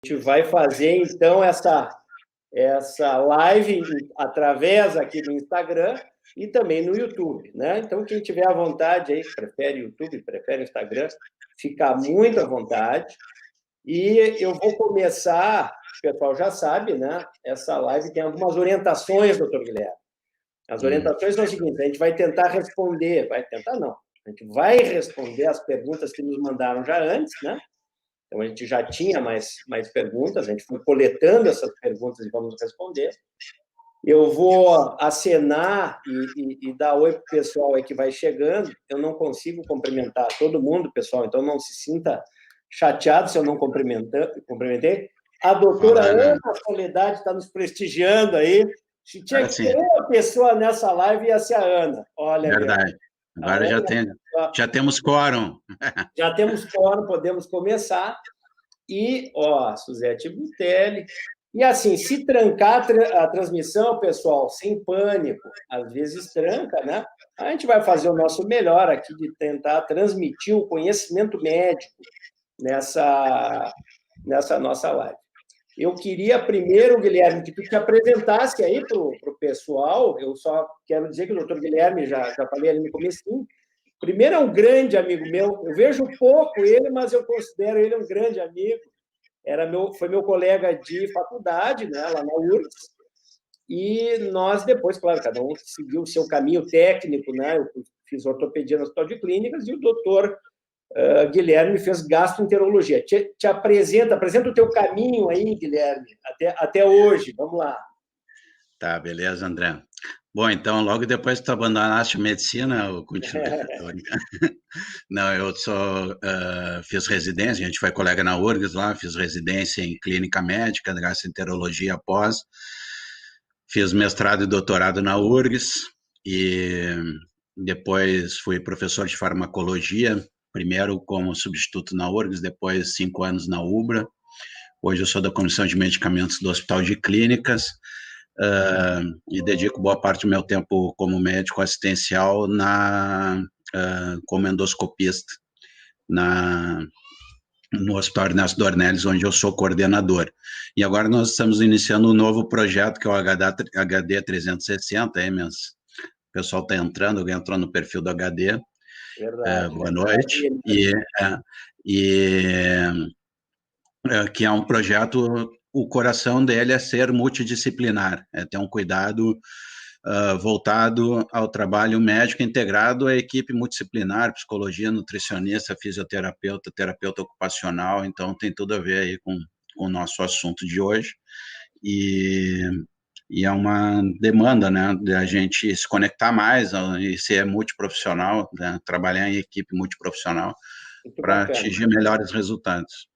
gente vai fazer, então, essa live através aqui do Instagram e também no YouTube, né? Então, quem tiver à vontade aí, prefere YouTube, prefere Instagram, fica muito à vontade. E eu vou começar, o pessoal já sabe, né? Essa live tem algumas orientações, doutor Guilherme. As orientações são as seguintes: a gente vai tentar responder, vai tentar não, a gente vai responder as perguntas que nos mandaram já antes, né? Então, a gente já tinha mais perguntas, a gente foi coletando essas perguntas e vamos responder. Eu vou acenar e dar oi para o pessoal aí que vai chegando. Eu não consigo cumprimentar todo mundo, pessoal, então não se sinta chateado se eu não cumprimentei. A doutora Ana Soledade está nos prestigiando aí. Se tinha que ter uma pessoa nessa live, ia ser a Ana. Olha, verdade. Agora já temos quórum. Já temos quórum, podemos começar. E, Suzete Butelli. E assim, se trancar a transmissão, pessoal, sem pânico, às vezes tranca, né? A gente vai fazer o nosso melhor aqui de tentar transmitir o conhecimento médico nessa nossa live. Eu queria primeiro, Guilherme, que tu te apresentasse aí para o pessoal. Eu só quero dizer que o doutor Guilherme, já falei ali no comecinho, primeiro é um grande amigo meu. Eu vejo pouco ele, mas eu considero ele um grande amigo. Foi meu colega de faculdade, né, lá na URGS, e nós depois, claro, cada um seguiu o seu caminho técnico, né? Eu fiz ortopedia no Hospital de Clínicas e o doutor Guilherme fez gastroenterologia. Te apresenta o teu caminho aí, Guilherme, até hoje. Vamos lá. Tá, beleza, André. Bom, então, logo depois que tu abandonaste a medicina, eu continuo. Não, eu fiz residência, a gente foi colega na URGS lá, fiz residência em clínica médica, gastroenterologia após, fiz mestrado e doutorado na URGS, e depois fui professor de farmacologia, primeiro como substituto na URGS, depois 5 anos na UBRA. Hoje eu sou da Comissão de Medicamentos do Hospital de Clínicas, e dedico boa parte do meu tempo como médico assistencial como endoscopista no Hospital Ernesto Dornelles, onde eu sou coordenador. E agora nós estamos iniciando um novo projeto, que é o HD 360, o pessoal está entrando, alguém entrou no perfil do HD. Verdade. Boa noite. Que é um projeto, o coração dele é ser multidisciplinar, é ter um cuidado voltado ao trabalho médico integrado à equipe multidisciplinar, psicologia, nutricionista, fisioterapeuta, terapeuta ocupacional, então tem tudo a ver aí com o nosso assunto de hoje, e é uma demanda, né, de a gente se conectar mais e ser multiprofissional, né, trabalhar em equipe multiprofissional para atingir melhores resultados.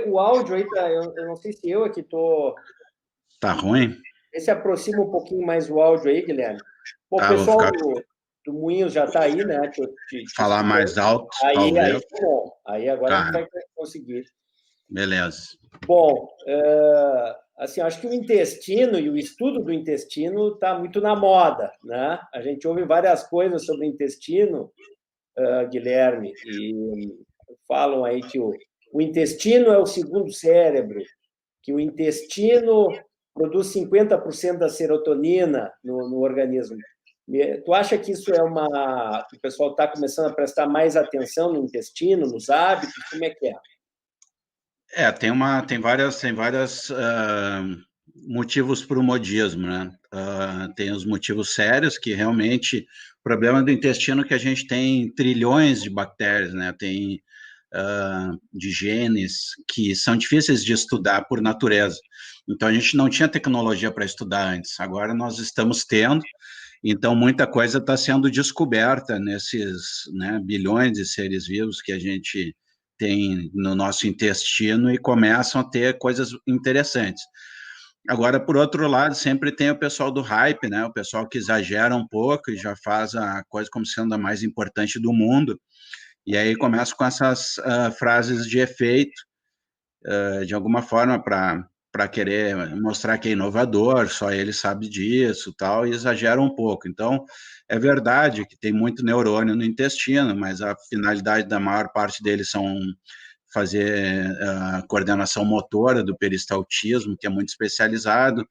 O áudio aí, eu não sei se eu aqui estou... Tá ruim? Se aproxima um pouquinho mais o áudio aí, Guilherme. Bom, o pessoal do Moinhos já está aí, né? Falar mais alto, talvez. Aí, bom. Aí agora a gente vai conseguir. Beleza. Bom, assim, acho que o intestino e o estudo do intestino está muito na moda, né? A gente ouve várias coisas sobre o intestino, Guilherme, e falam aí que o intestino é o segundo cérebro, que o intestino produz 50% da serotonina no organismo. Tu acha que isso que o pessoal está começando a prestar mais atenção no intestino, nos hábitos? Como é que é? Tem vários motivos para o modismo, né? Tem os motivos sérios, que realmente, o problema do intestino é que a gente tem trilhões de bactérias, né? Tem de genes que são difíceis de estudar por natureza. Então, a gente não tinha tecnologia para estudar antes. Agora nós estamos tendo, então muita coisa está sendo descoberta nesses, né, bilhões de seres vivos que a gente tem no nosso intestino e começam a ter coisas interessantes. Agora, por outro lado, sempre tem o pessoal do hype, né? O pessoal que exagera um pouco e já faz a coisa como sendo a mais importante do mundo. E aí começa com essas frases de efeito, de alguma forma, para querer mostrar que é inovador, só ele sabe disso, tal, e exagera um pouco. Então, é verdade que tem muito neurônio no intestino, mas a finalidade da maior parte deles são fazer a coordenação motora do peristaltismo, que é muito especializado,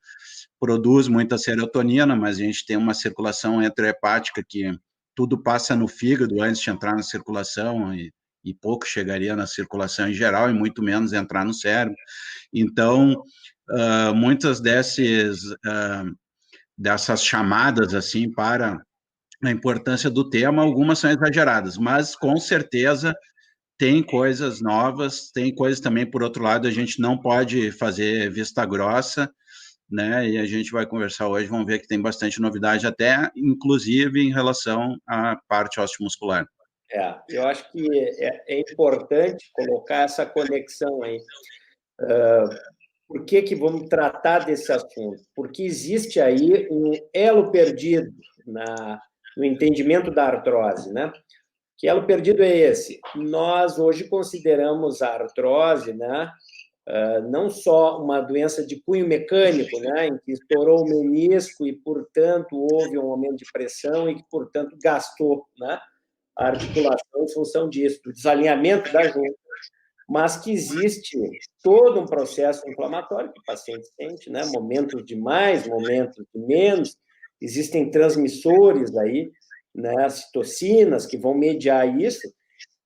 produz muita serotonina, mas a gente tem uma circulação enterohepática que tudo passa no fígado antes de entrar na circulação, e pouco chegaria na circulação em geral, e muito menos entrar no cérebro. Então, muitas dessas chamadas, assim, para a importância do tema, algumas são exageradas, mas, com certeza, tem coisas novas, tem coisas também, por outro lado, a gente não pode fazer vista grossa, né? E a gente vai conversar hoje, vamos ver que tem bastante novidade, até inclusive em relação à parte osteomuscular. Eu acho que é importante colocar essa conexão aí. Por que vamos tratar desse assunto? Porque existe aí um elo perdido no entendimento da artrose, né? Que elo perdido é esse? Nós hoje consideramos a artrose, né, não só uma doença de cunho mecânico, né, em que estourou o menisco e, portanto, houve um aumento de pressão e que, portanto, gastou, né, a articulação em função disso, do desalinhamento da junta, mas que existe todo um processo inflamatório que o paciente sente, né, momentos de mais, momentos de menos, existem transmissores aí, né, citocinas que vão mediar isso,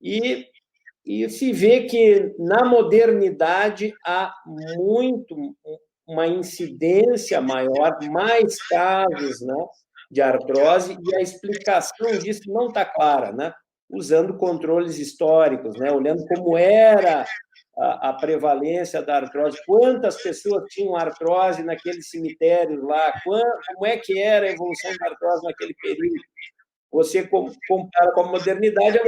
e se vê que na modernidade há uma incidência maior, mais casos, né, de artrose, e a explicação disso não está clara, né? Usando controles históricos, né? Olhando como era a prevalência da artrose, quantas pessoas tinham artrose naquele cemitério lá, como é que era a evolução da artrose naquele período. Você compara com a modernidade,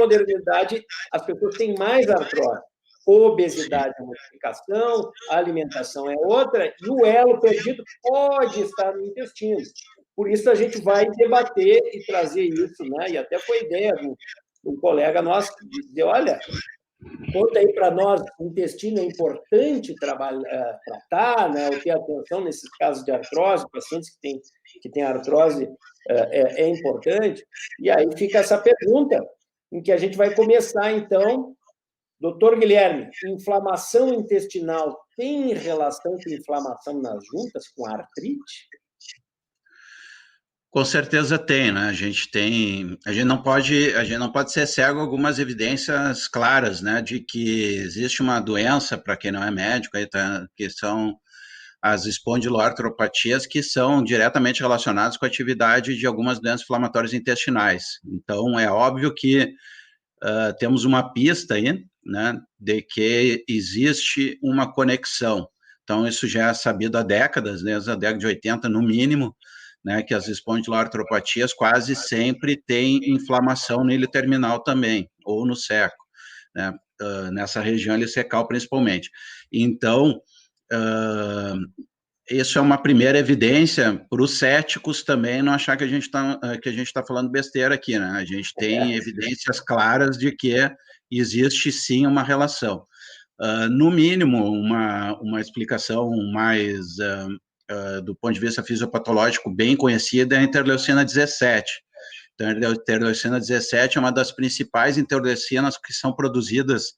as pessoas têm mais artrose. Obesidade é uma explicação, a alimentação é outra, e o elo perdido pode estar no intestino. Por isso, a gente vai debater e trazer isso, né? E até foi ideia de um colega nosso de dizer, olha, conta aí para nós, o intestino é importante tratar, né, ou ter atenção nesses casos de artrose, pacientes que têm artrose é importante. E aí fica essa pergunta, em que a gente vai começar, então, doutor Guilherme, inflamação intestinal tem relação com inflamação nas juntas, com artrite? Com certeza tem, né? A gente não pode ser cego a algumas evidências claras, né, de que existe uma doença, para quem não é médico, aí tá, que são as espondiloartropatias, que são diretamente relacionadas com a atividade de algumas doenças inflamatórias intestinais. Então, é óbvio que temos uma pista aí, né, de que existe uma conexão. Então, isso já é sabido há décadas, desde a década de 80, no mínimo, né, que as espondiloartropatias quase sempre têm inflamação no ilho terminal também, ou no seco, né, nessa região ileocecal principalmente. Então, isso é uma primeira evidência para os céticos também não achar que a gente está falando besteira aqui, né? A gente tem evidências claras de que existe sim uma relação. No mínimo, uma explicação mais do ponto de vista fisiopatológico bem conhecida é a interleucina 17. Então, a interleucina 17 é uma das principais interleucinas que são produzidas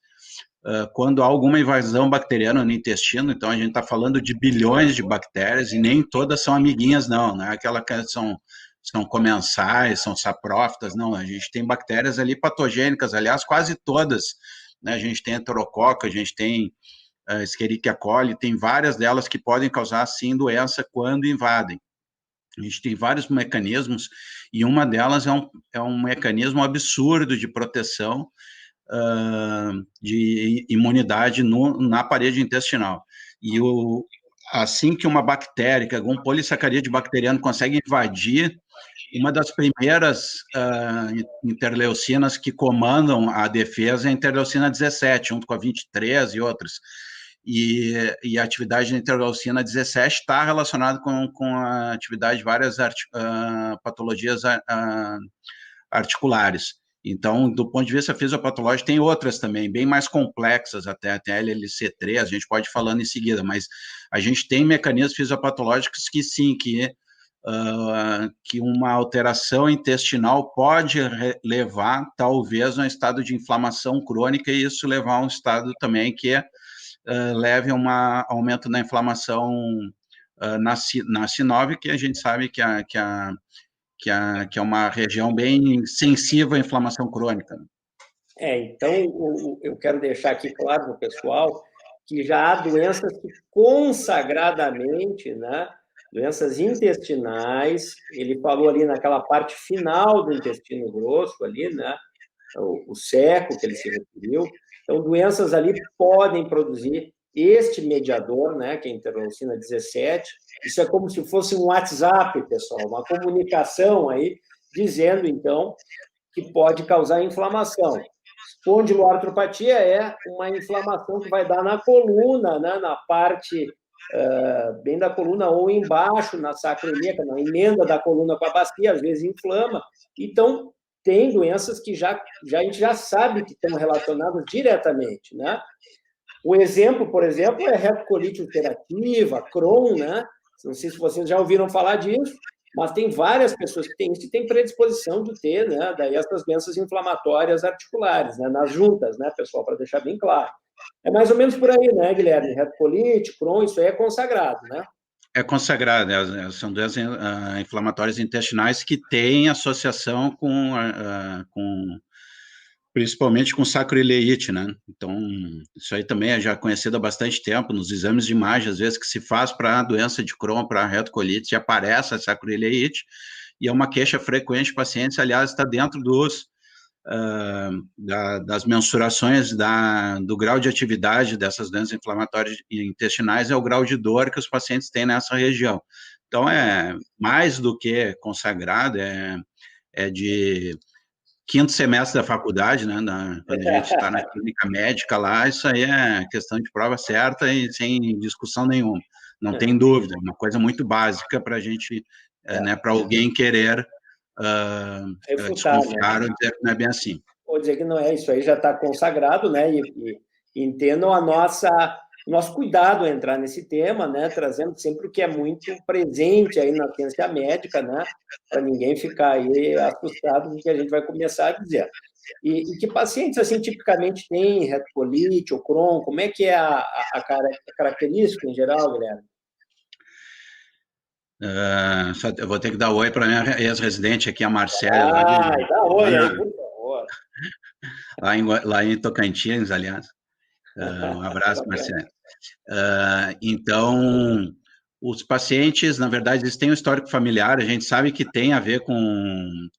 quando há alguma invasão bacteriana no intestino. Então, a gente está falando de bilhões de bactérias e nem todas são amiguinhas, não é aquela que são comensais, são saprófitas, não. A gente tem bactérias ali patogênicas, aliás, quase todas, né? A gente tem enterococo, a gente tem Escherichia coli, tem várias delas que podem causar, sim, doença quando invadem. A gente tem vários mecanismos, e uma delas é um mecanismo absurdo de proteção de imunidade na parede intestinal. E assim que uma bactéria, que algum polissacarídeo bacteriano consegue invadir, uma das primeiras interleucinas que comandam a defesa é a interleucina 17, junto com a 23 e outras. E a atividade da interleucina 17 está relacionada com a atividade de várias patologias articulares. Então, do ponto de vista fisiopatológico, tem outras também, bem mais complexas até, tem a LLC3, a gente pode ir falando em seguida, mas a gente tem mecanismos fisiopatológicos que sim, que que uma alteração intestinal pode levar, talvez, a um estado de inflamação crônica, e isso levar a um estado também que leve a um aumento da inflamação na sinóvia, que a gente sabe que é uma região bem sensível à inflamação crônica. Então, eu quero deixar aqui claro para o pessoal que já há doenças que consagradamente, né, doenças intestinais, ele falou ali naquela parte final do intestino grosso, ali, né, o seco que ele se referiu. Então, doenças ali podem produzir este mediador, né, que é a interleucina 17. Isso é como se fosse um WhatsApp, pessoal, uma comunicação aí, dizendo, então, que pode causar inflamação. Espondiloartropatia é uma inflamação que vai dar na coluna, né, na parte bem da coluna ou embaixo, na sacroiliaca, na emenda da coluna com a bacia, às vezes inflama. Então, tem doenças que a gente já sabe que estão relacionadas diretamente, né? O exemplo, por exemplo, é retocolite ulcerativa, Crohn, né? Não sei se vocês já ouviram falar disso, mas tem várias pessoas que têm isso e têm predisposição de ter, né? Daí essas doenças inflamatórias articulares, né? Nas juntas, né, pessoal, para deixar bem claro. É mais ou menos por aí, né, Guilherme? Retocolite, Crohn, isso aí é consagrado, né? É consagrado, são doenças inflamatórias intestinais que têm associação principalmente com sacroileite, né? Então, isso aí também é já conhecido há bastante tempo, nos exames de imagem, às vezes, que se faz para a doença de Crohn, para a retocolite, aparece a sacroileite, e é uma queixa frequente de pacientes, aliás, está dentro das mensurações do grau de atividade dessas doenças inflamatórias intestinais, é o grau de dor que os pacientes têm nessa região. Então, é mais do que consagrado, é de quinto semestre da faculdade, né, quando a gente está na clínica médica lá, isso aí é questão de prova certa e sem discussão nenhuma, não tem dúvida, é uma coisa muito básica para a gente, né, para alguém querer desconfiar, né? Ou dizer que não é bem assim. Ou dizer que não é, isso aí já está consagrado, né, e entendam nosso cuidado a entrar nesse tema, né, trazendo sempre o que é muito presente aí na ciência médica, né, para ninguém ficar aí assustado com o que a gente vai começar a dizer. E que pacientes, assim, tipicamente têm retocolite ou Crohn? Como é que é a característica em geral, Guilherme? Eu vou ter que dar oi para a minha ex-residente aqui, a Marcela. Dá oi aí, por favor. Lá em Tocantins, aliás. Um abraço, Marcelo. Então, os pacientes, na verdade, eles têm um histórico familiar, a gente sabe que tem a ver com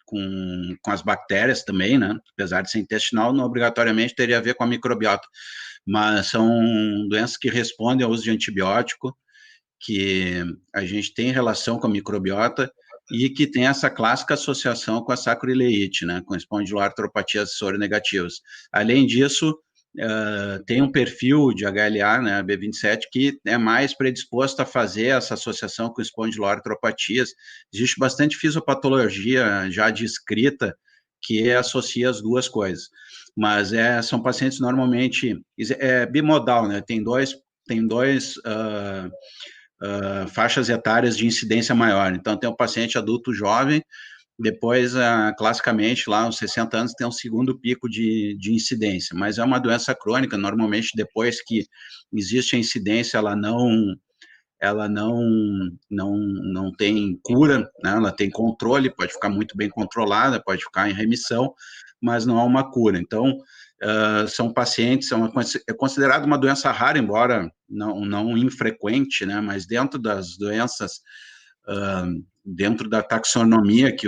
as bactérias também, né? Apesar de ser intestinal, não obrigatoriamente teria a ver com a microbiota, mas são doenças que respondem ao uso de antibiótico, que a gente tem relação com a microbiota e que tem essa clássica associação com a sacroileite, né? Com espondiloartropatias soronegativas. Além disso, tem um perfil de HLA, né, B27, que é mais predisposto a fazer essa associação com espondiloartropatias. Existe bastante fisiopatologia já descrita que associa as duas coisas, mas são pacientes normalmente bimodal, né? Tem dois faixas etárias de incidência maior. Então, tem o paciente adulto jovem, depois, classicamente, lá aos 60 anos, tem um segundo pico de incidência, mas é uma doença crônica, normalmente depois que existe a incidência, ela não tem cura, né? Ela tem controle, pode ficar muito bem controlada, pode ficar em remissão, mas não há uma cura. Então, são pacientes, é considerado uma doença rara, embora não infrequente, né? Mas dentro das doenças, dentro da taxonomia que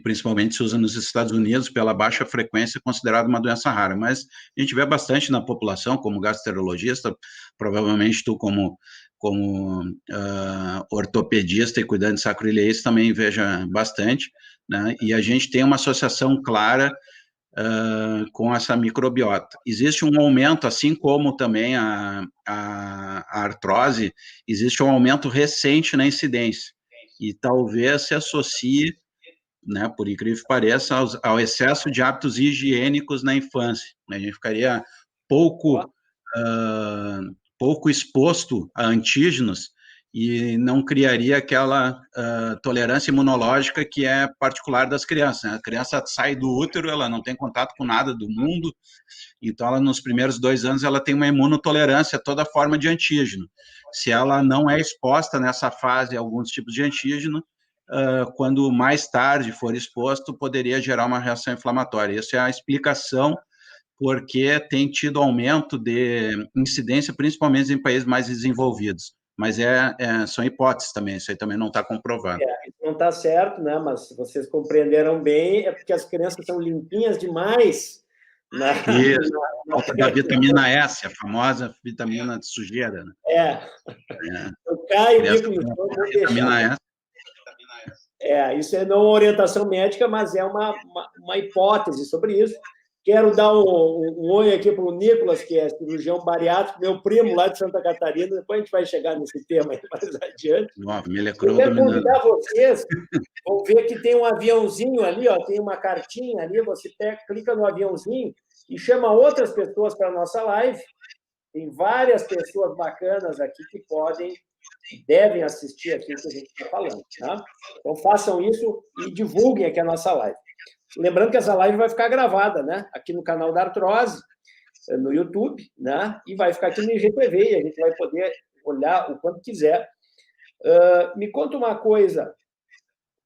principalmente se usa nos Estados Unidos, pela baixa frequência, é considerado uma doença rara, mas a gente vê bastante na população, como gastroenterologista, provavelmente tu como ortopedista e cuidando de sacroileite também veja bastante, né? E a gente tem uma associação clara com essa microbiota. Existe um aumento, assim como também a artrose, existe um aumento recente na incidência, e talvez se associe, né, por incrível que pareça, ao excesso de hábitos higiênicos na infância. A gente ficaria pouco exposto a antígenos, e não criaria aquela tolerância imunológica que é particular das crianças, né? A criança sai do útero, ela não tem contato com nada do mundo, então ela nos primeiros 2 anos ela tem uma imunotolerância a toda forma de antígeno. Se ela não é exposta nessa fase a alguns tipos de antígeno, quando mais tarde for exposto, poderia gerar uma reação inflamatória. Essa é a explicação porque tem tido aumento de incidência, principalmente em países mais desenvolvidos. Mas são hipóteses também, isso aí também não está comprovado. Isso não está certo, né? Mas se vocês compreenderam bem, é porque as crianças são limpinhas demais. Isso, falta da vitamina S, a famosa vitamina de sujeira. Né? Eu caio, bico no chão, vou vitamina deixar. S. Isso é não orientação médica, mas é uma hipótese sobre isso. Quero dar um oi aqui para o Nicolas, que é cirurgião bariátrico, meu primo lá de Santa Catarina. Depois a gente vai chegar nesse tema aí mais adiante. Eu quero convidar vocês, vão ver que tem um aviãozinho ali, ó, tem uma cartinha ali, você clica no aviãozinho e chama outras pessoas para a nossa live. Tem várias pessoas bacanas aqui que devem assistir aqui o que a gente está falando. Tá? Então, façam isso e divulguem aqui a nossa live. Lembrando que essa live vai ficar gravada, né? Aqui no canal da Artrose, no YouTube, né? E vai ficar aqui no IGTV, e a gente vai poder olhar o quanto quiser. Me conta uma coisa,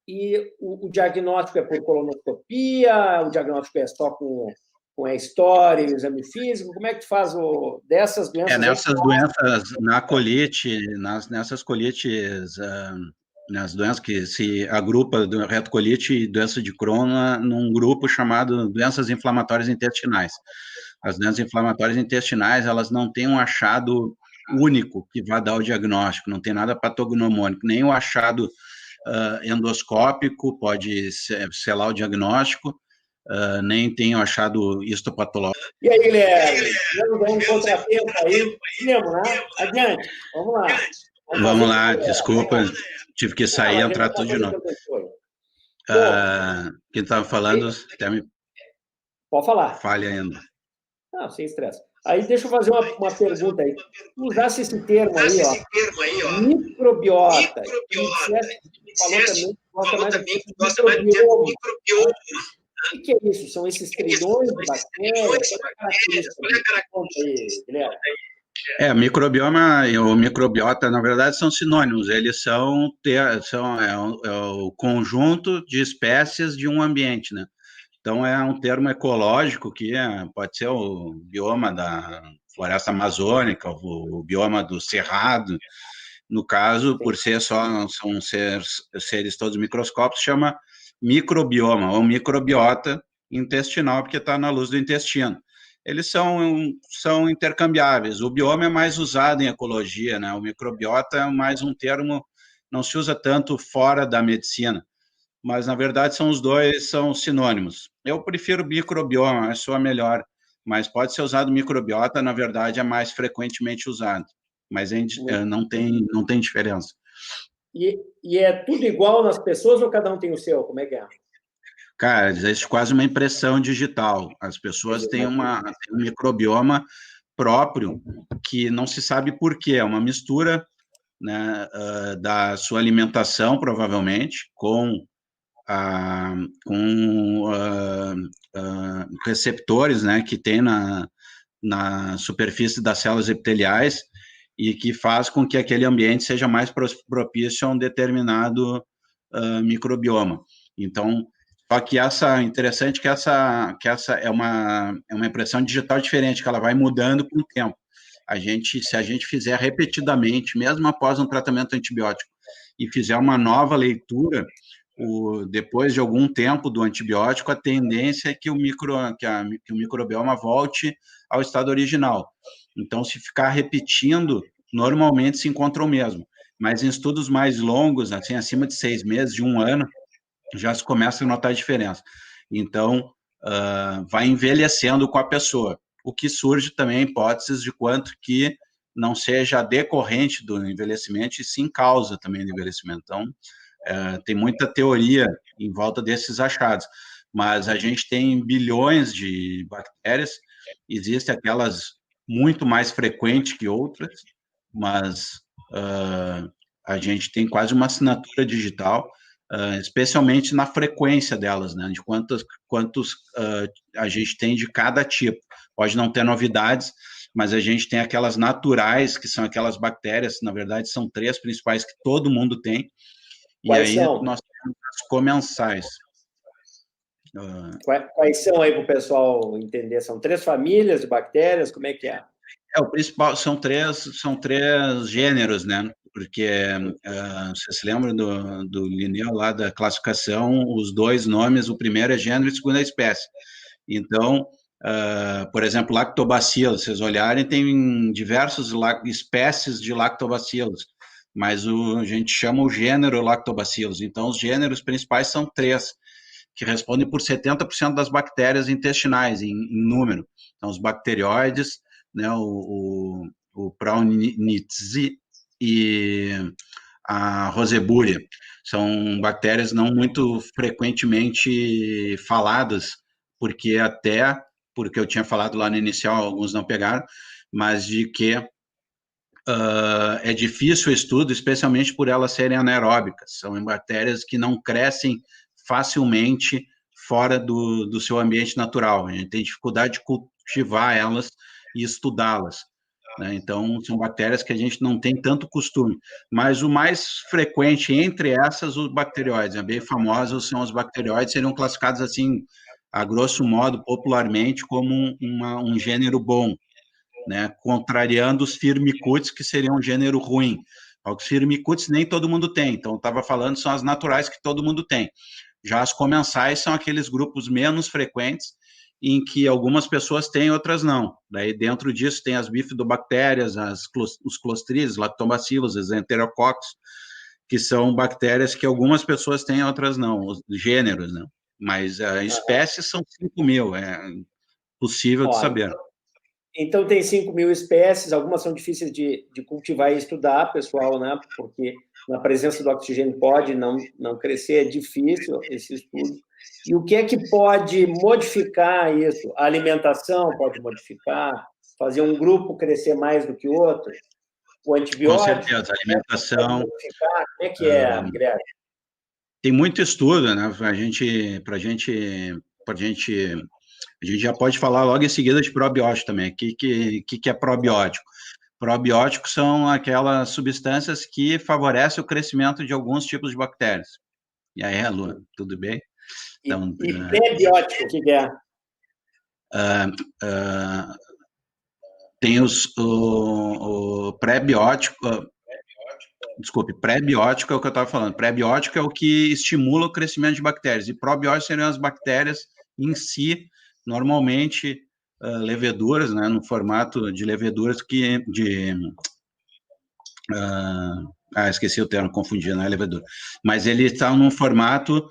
e o diagnóstico é por colonoscopia, o diagnóstico é só com a história, o exame físico, como é que tu faz dessas doenças? Nessas doenças, na colite, nessas colites, nas doenças que se agrupa do retocolite e doença de Crohn num grupo chamado doenças inflamatórias intestinais. As doenças inflamatórias intestinais, elas não têm um achado único que vá dar o diagnóstico, não tem nada patognomônico, nem o achado endoscópico pode selar o diagnóstico, nem tem o achado histopatológico. E aí, Guilherme? Vamos dar um contratempo aí. Cinema, né? Adiante, vamos lá. Vamos lá, desculpa, tive que sair e entrar tudo de novo. Quem estava falando, até me... Pode falar. Falha ainda. Não, sem estresse. Aí, deixa eu fazer uma pergunta aí. Tu usasse esse termo aí, ó, microbiota. Falou também que gosta mais de microbioma. O que é isso? São esses trilhões de bactérias? Qual é a característica, Guilherme? O microbioma e o microbiota, na verdade, são sinônimos. Eles são o conjunto de espécies de um ambiente, né? Então, é um termo ecológico que pode ser o bioma da floresta amazônica, o bioma do cerrado. No caso, por ser são seres todos microscópicos, chama microbioma ou microbiota intestinal, porque está na luz do intestino. Eles são intercambiáveis. O bioma é mais usado em ecologia, né? O microbiota é mais um termo, não se usa tanto fora da medicina, mas na verdade os dois são sinônimos. Eu prefiro microbioma, eu sou a melhor, mas pode ser usado microbiota, na verdade é mais frequentemente usado, mas não tem diferença. E é tudo igual nas pessoas ou cada um tem o seu? Como é que é? Cara, existe quase uma impressão digital. As pessoas têm um microbioma próprio que não se sabe por quê. É uma mistura, né, da sua alimentação, provavelmente, com receptores, né, que tem na superfície das células epiteliais e que faz com que aquele ambiente seja mais propício a um determinado microbioma. Então, só que interessante que essa é uma impressão digital diferente, que ela vai mudando com o tempo. Se a gente fizer repetidamente, mesmo após um tratamento antibiótico, e fizer uma nova leitura, depois de algum tempo do antibiótico, a tendência é que o microbioma volte ao estado original. Então, se ficar repetindo, normalmente se encontra o mesmo. Mas em estudos mais longos, assim, acima de 6 meses, de 1 ano, já se começa a notar a diferença. Então, vai envelhecendo com a pessoa. O que surge também hipóteses de quanto que não seja decorrente do envelhecimento, e sim causa também do envelhecimento. Então, tem muita teoria em volta desses achados, mas a gente tem bilhões de bactérias, existem aquelas muito mais frequentes que outras, mas a gente tem quase uma assinatura digital, especialmente na frequência delas, né? De quantos a gente tem de cada tipo. Pode não ter novidades, mas a gente tem aquelas naturais, que são aquelas bactérias, na verdade são 3 principais que todo mundo tem, e Quais aí são? nós temos as comensais. Quais são aí para o pessoal entender? São 3 famílias de bactérias? Como é que é? O principal são três gêneros, né? Porque você se lembra do Linneu lá da classificação, os 2 nomes, o primeiro é gênero e o segundo é espécie. Então, por exemplo, lactobacilos, vocês olharem, tem diversas espécies de lactobacilos, mas a gente chama o gênero lactobacilos. Então, os gêneros principais são 3, que respondem por 70% das bactérias intestinais, em número. Então, os bacterióides, né, o Praunitzi e a Roseburia. São bactérias não muito frequentemente faladas, porque eu tinha falado lá no inicial, alguns não pegaram, mas de que é difícil o estudo, especialmente por elas serem anaeróbicas. São bactérias que não crescem facilmente fora do seu ambiente natural. A gente tem dificuldade de cultivar elas e estudá-las, né? Então, são bactérias que a gente não tem tanto costume. Mas o mais frequente entre essas, os bacterióides, bem famosos são os bacterióides, seriam classificados assim, a grosso modo, popularmente, como um gênero bom, né? Contrariando os firmicutes, que seriam um gênero ruim. Os firmicutes nem todo mundo tem, então estava falando são as naturais que todo mundo tem. Já as comensais são aqueles grupos menos frequentes, em que algumas pessoas têm, outras não. Daí, dentro disso, tem as bifidobactérias, os clostrídeos, lactobacilos, os enterococos, que são bactérias que algumas pessoas têm, outras não, os gêneros, né? Mas espécies são 5.000, é possível de Ó, saber. então, tem 5.000 espécies, algumas são difíceis de cultivar e estudar, pessoal, né? Porque na presença do oxigênio pode não crescer, é difícil esse estudo. E o que é que pode modificar isso? A alimentação pode modificar, fazer um grupo crescer mais do que o outro? O Com antibiótico certeza, a pode alimentação. modificar? Como é que é, Guilherme? Tem muito estudo, né? A gente já pode falar logo em seguida de probiótico também. O que é probiótico? Probióticos são aquelas substâncias que favorecem o crescimento de alguns tipos de bactérias. E aí, Lu, tudo bem? Então, E prebiótico, o que é? tem o pré-biótico. Desculpe, pré-biótico é o que eu estava falando. Pré-biótico é o que estimula o crescimento de bactérias. E probiótico seriam as bactérias em si, normalmente leveduras, né, no formato de leveduras esqueci o termo, confundi, não é levedura. Mas ele está num formato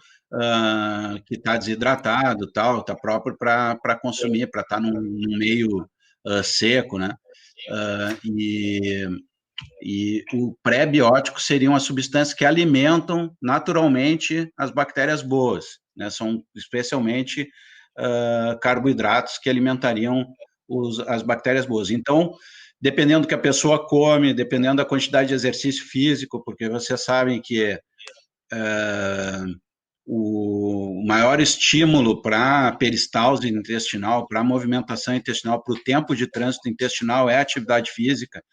que está desidratado, tal, está próprio para consumir, para estar num meio seco, né? E o pré-biótico seriam as substâncias que alimentam naturalmente as bactérias boas, né? São especialmente carboidratos que alimentariam as bactérias boas. Então, dependendo do que a pessoa come, dependendo da quantidade de exercício físico, porque vocês sabem que o maior estímulo para a peristalse intestinal, para a movimentação intestinal, para o tempo de trânsito intestinal é a atividade física.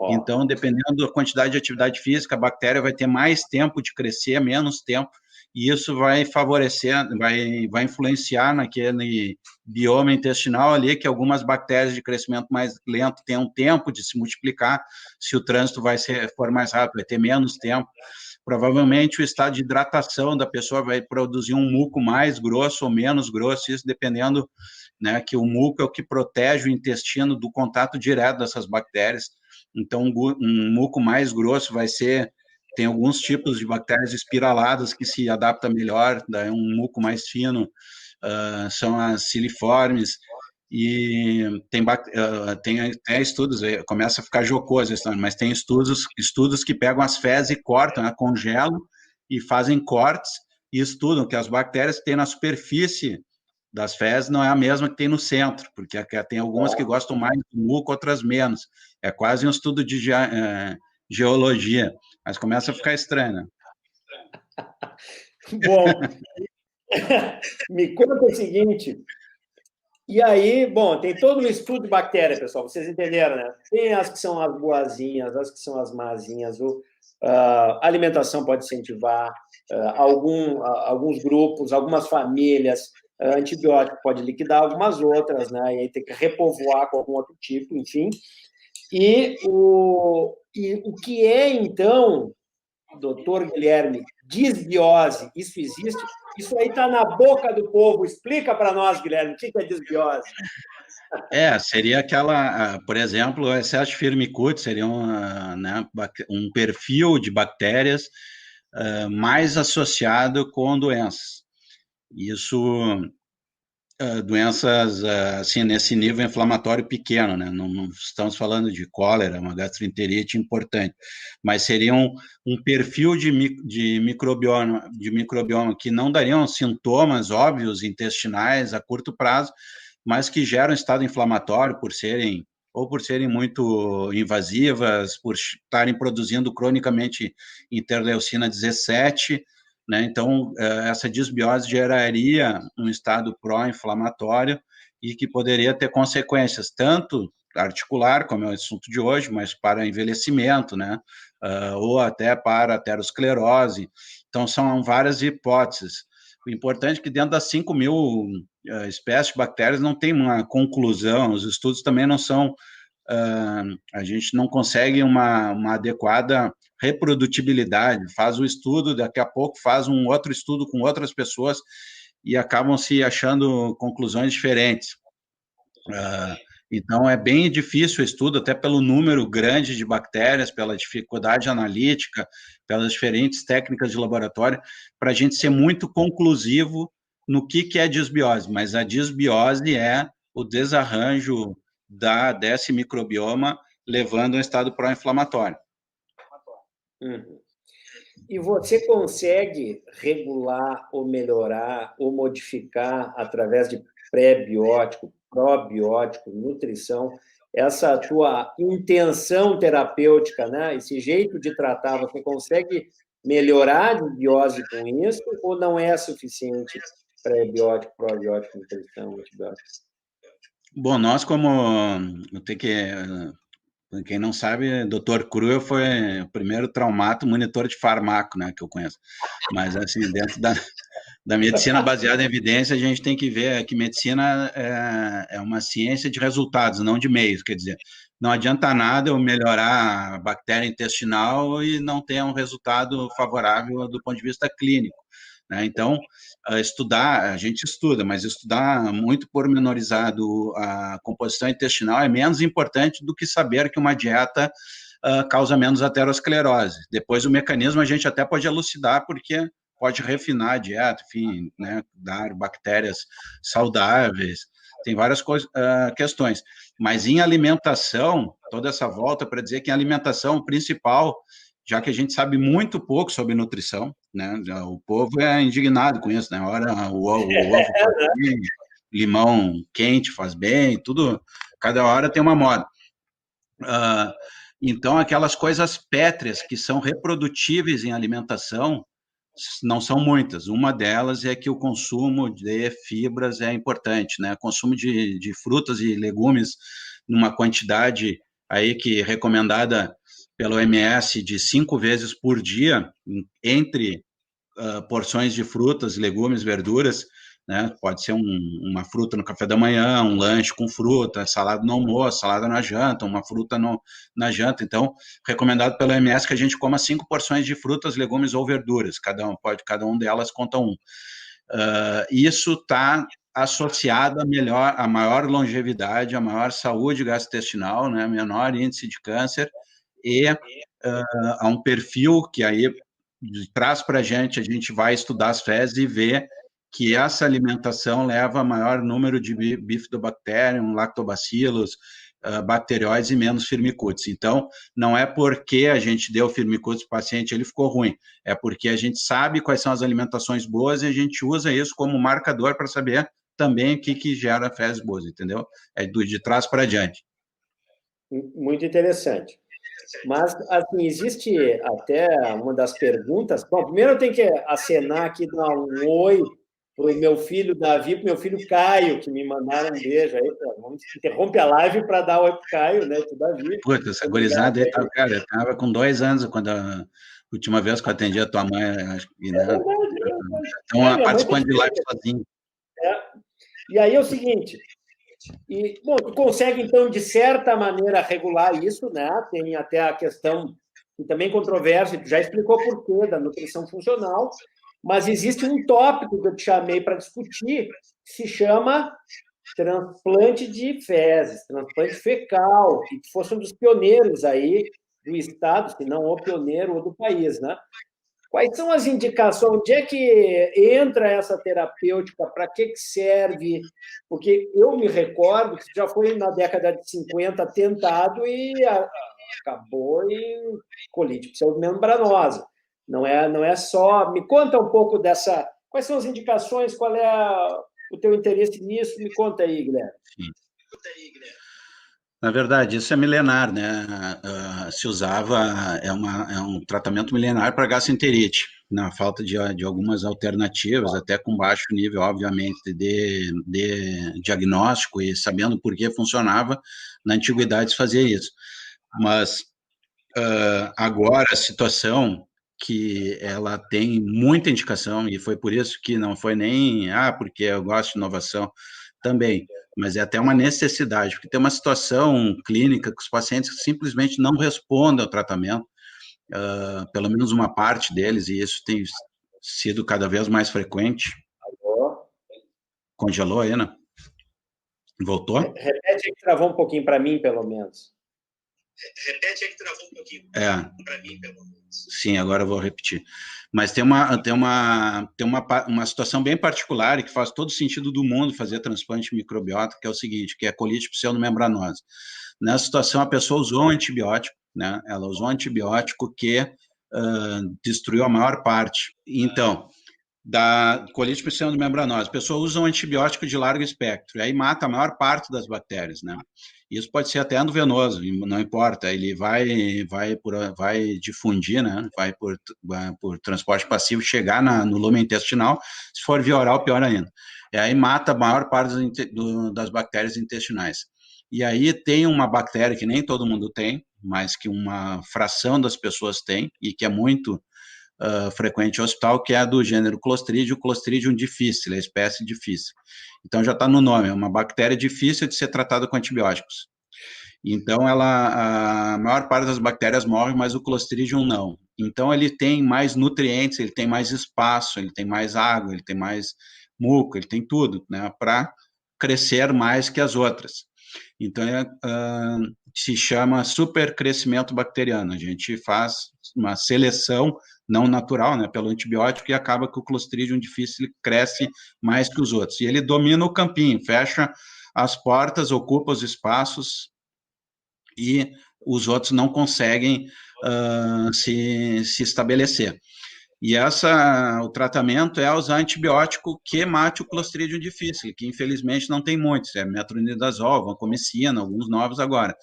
Então, dependendo da quantidade de atividade física, a bactéria vai ter mais tempo de crescer, menos tempo, e isso vai favorecer, vai influenciar naquele bioma intestinal ali, que algumas bactérias de crescimento mais lento têm um tempo de se multiplicar, se o trânsito for mais rápido, vai ter menos tempo. Provavelmente o estado de hidratação da pessoa vai produzir um muco mais grosso ou menos grosso, isso dependendo, né, que o muco é o que protege o intestino do contato direto dessas bactérias. Então, um muco mais grosso tem alguns tipos de bactérias espiraladas que se adaptam melhor, daí um muco mais fino são as ciliformes, e tem até estudos, começa a ficar jocoso, mas tem estudos que pegam as fezes e cortam, né, congelam e fazem cortes e estudam que as bactérias que tem na superfície das fezes não é a mesma que tem no centro, porque tem algumas que gostam mais do muco, outras menos. É quase um estudo geologia, mas começa a ficar estranho, né? Bom, me conta o seguinte, e aí, bom, tem todo um estudo de bactéria, pessoal, vocês entenderam, né? Tem as que são as boazinhas, as que são as mazinhas, a alimentação pode incentivar, alguns grupos, algumas famílias, antibiótico pode liquidar algumas outras, né? E aí tem que repovoar com algum outro tipo, enfim. E o que é, então, doutor Guilherme, disbiose, isso existe? Isso aí está na boca do povo. Explica para nós, Guilherme, o que é disbiose? Seria aquela, por exemplo, o excesso de firmicutes seria né, um perfil de bactérias mais associado com doenças. Isso, doenças assim, nesse nível inflamatório pequeno, né? Não estamos falando de cólera, uma gastroenterite importante, mas seria um perfil de microbioma que não dariam sintomas óbvios intestinais a curto prazo, mas que geram estado inflamatório por serem muito invasivas, por estarem produzindo cronicamente interleucina 17, né? Então, essa disbiose geraria um estado pró-inflamatório e que poderia ter consequências tanto articular, como é o assunto de hoje, mas para envelhecimento, né? Ou até para aterosclerose. Então, são várias hipóteses. O importante é que dentro das 5.000 espécies de bactérias não tem uma conclusão, os estudos também não são, a gente não consegue uma adequada reprodutibilidade, faz o estudo, daqui a pouco faz um outro estudo com outras pessoas e acabam se achando conclusões diferentes. Então, é bem difícil o estudo, até pelo número grande de bactérias, pela dificuldade analítica, pelas diferentes técnicas de laboratório, para a gente ser muito conclusivo no que é disbiose. Mas a disbiose é o desarranjo desse microbioma, levando a um estado pró-inflamatório. Uhum. E você consegue regular ou melhorar ou modificar através de pré-biótico, probiótico, nutrição, essa tua intenção terapêutica, né? Esse jeito de tratar, você consegue melhorar a desbiose com isso ou não é suficiente pré-biótico, probiótico, nutrição, antibiótico? Bom, nós como eu tenho que quem não sabe, Dr. Cruel foi o primeiro traumato monitor de farmaco, né, que eu conheço. Mas assim, dentro da medicina baseada em evidência, a gente tem que ver que medicina é uma ciência de resultados, não de meios. Quer dizer, não adianta nada eu melhorar a bactéria intestinal e não ter um resultado favorável do ponto de vista clínico, né? Então, estudar, a gente estuda, mas estudar muito pormenorizado a composição intestinal é menos importante do que saber que uma dieta causa menos aterosclerose. Depois, o mecanismo a gente até pode elucidar, porque pode refinar a dieta, enfim, né, dar bactérias saudáveis, tem várias questões. Mas em alimentação, toda essa volta para dizer que em alimentação, o principal, já que a gente sabe muito pouco sobre nutrição, né, o povo é indignado com isso, né, ora o ovo faz bem, limão quente faz bem, tudo, cada hora tem uma moda. Então, aquelas coisas pétreas que são reprodutíveis em alimentação, não são muitas. Uma delas é que o consumo de fibras é importante, né? O consumo de frutas e legumes numa quantidade aí que recomendada pela OMS de 5 vezes por dia, entre porções de frutas, legumes, verduras, né? Pode ser uma fruta no café da manhã, um lanche com fruta, salada no almoço, salada na janta, uma fruta na janta. Então, recomendado pela OMS que a gente coma 5 porções de frutas, legumes ou verduras. Cada um delas conta um. Isso está associado a maior longevidade, a maior saúde gastrointestinal, né? Menor índice de câncer e a um perfil que aí traz para a gente vai estudar as fezes e ver que essa alimentação leva a maior número de bifidobacterium, lactobacillus, bacterióides e menos firmicutes. Então, não é porque a gente deu firmicutes para o paciente, ele ficou ruim, é porque a gente sabe quais são as alimentações boas e a gente usa isso como marcador para saber também o que gera fezes boas, entendeu? É de trás para diante. Muito interessante. Mas, assim, existe até uma das perguntas. Bom, primeiro eu tenho que acenar aqui, dar um oi para o meu filho Davi, para o meu filho Caio, que me mandaram um beijo aí. Vamos interromper a live para dar oi para o Caio, né, para o Davi. Puta, essa Obrigado gurizada aí, aí. cara, eu tava com 2 anos quando a última vez que eu atendi a tua mãe, acho que, É né, verdade, é verdade. estão Minha mãe está participando de de live férias. sozinho. É. E aí é o seguinte, bom, tu consegue, então, de certa maneira, regular isso, né? Tem até a questão, e também controvérsia, tu já explicou por quê, da nutrição funcional, mas existe um tópico que eu te chamei para discutir, que se chama transplante de fezes, transplante fecal, que tu fosse um dos pioneiros aí do Estado, se não o pioneiro ou do país, né? Quais são as indicações? Onde é que entra essa terapêutica? Para que serve? Porque eu me recordo que já foi na década de 50 tentado e acabou em colite pseudomembranosa. Não é só. Me conta um pouco dessa. Quais são as indicações? Qual é o teu interesse nisso? Me conta aí, Guilherme. Sim. Na verdade, isso é milenar, né? Se usava, é um tratamento milenar para gastroenterite, na falta de algumas alternativas, até com baixo nível, obviamente, de diagnóstico e sabendo por que funcionava, na antiguidade se fazia isso. Mas agora a situação que ela tem muita indicação, e foi por isso que não foi nem, porque eu gosto de inovação, também, mas é até uma necessidade, porque tem uma situação clínica que os pacientes simplesmente não respondem ao tratamento, pelo menos uma parte deles, e isso tem sido cada vez mais frequente. Congelou aí, né? Voltou? Repete aí que travou um pouquinho para mim, pelo menos. Repete aí que travou um pouquinho para mim, pelo menos. Sim, agora eu vou repetir. Mas tem uma situação bem particular e que faz todo sentido do mundo fazer transplante microbiota, que é o seguinte, que é a colite pseudomembranosa. Nessa situação, a pessoa usou um antibiótico, né? Ela usou um antibiótico que destruiu a maior parte. Então, da colite pseudomembranosa, a pessoa usa um antibiótico de largo espectro, e aí mata a maior parte das bactérias, né? Isso pode ser até endovenoso, não importa, ele vai difundir, né? Vai por transporte passivo, chegar no lumen intestinal, se for via oral, pior ainda. E aí mata a maior parte das bactérias intestinais. E aí tem uma bactéria que nem todo mundo tem, mas que uma fração das pessoas tem, e que é muito frequente em hospital, que é a do gênero Clostridium difficile, a espécie difícil. Então, já está no nome, é uma bactéria difícil de ser tratada com antibióticos. Então, a maior parte das bactérias morre, mas o Clostridium não. Então, ele tem mais nutrientes, ele tem mais espaço, ele tem mais água, ele tem mais muco, ele tem tudo, né, para crescer mais que as outras. Então, se chama supercrescimento bacteriano. A gente faz uma seleção não natural, né, pelo antibiótico, e acaba que o Clostridium difficile cresce mais que os outros. E ele domina o campinho, fecha as portas, ocupa os espaços, e os outros não conseguem se estabelecer. E o tratamento é usar antibiótico que mate o Clostridium difficile, que infelizmente não tem muitos, é metronidazol, vancomicina, alguns novos agora.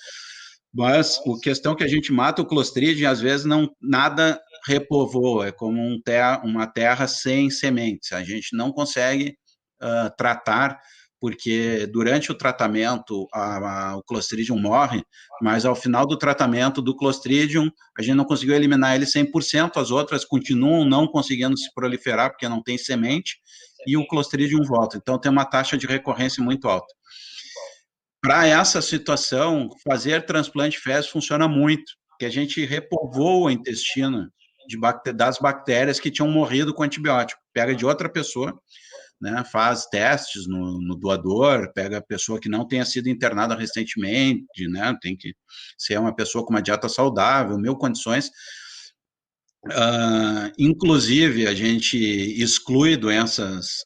Mas a questão que a gente mata o Clostridium, às vezes nada repovoa, é como uma terra sem sementes. A gente não consegue tratar, porque durante o tratamento o Clostridium morre, mas ao final do tratamento do Clostridium, a gente não conseguiu eliminar ele 100%, as outras continuam não conseguindo se proliferar, porque não tem semente, e o Clostridium volta. Então, tem uma taxa de recorrência muito alta. Para essa situação, fazer transplante de fezes funciona muito, porque a gente repovoa o intestino das bactérias que tinham morrido com antibiótico. Pega de outra pessoa, né, faz testes no doador, pega a pessoa que não tenha sido internada recentemente, né, tem que ser uma pessoa com uma dieta saudável, mil condições. Inclusive, a gente exclui doenças